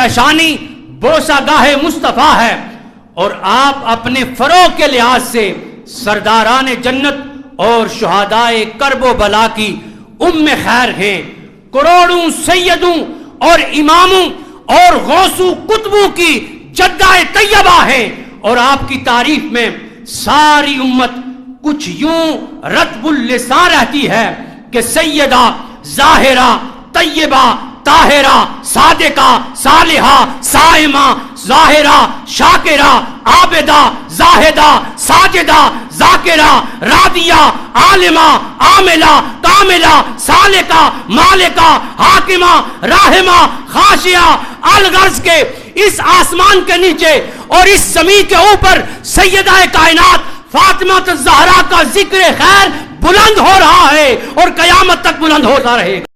پیشانی بوسہ گاہ مصطفیٰ ہے، اور آپ اپنے فروغ کے لحاظ سے سرداران جنت اور شہدائے کرب و بلا کی ام خیر ہیں، کروڑوں سیدوں اور اماموں اور غوثوں کتبوں کی جدہ طیبہ ہیں، اور آپ کی تعریف میں ساری امت کچھ یوں رطب اللسان رہتی ہے کہ سیدہ ظاہرہ طیبہ طاہرہ صادقہ صالحہ صائمہ ظاہرہ شاکرہ عابدہ زاہدہ ساجدہ ذاکرہ راضیہ عالمہ عاملہ کاملہ سالکہ مالکہ حاکمہ راحمہ خاشعہ الغرض کے اس آسمان کے نیچے اور اس زمین کے اوپر سیدہ کائنات فاطمہ الزہرا کا ذکر خیر بلند ہو رہا ہے اور قیامت تک بلند ہوتا رہے گا۔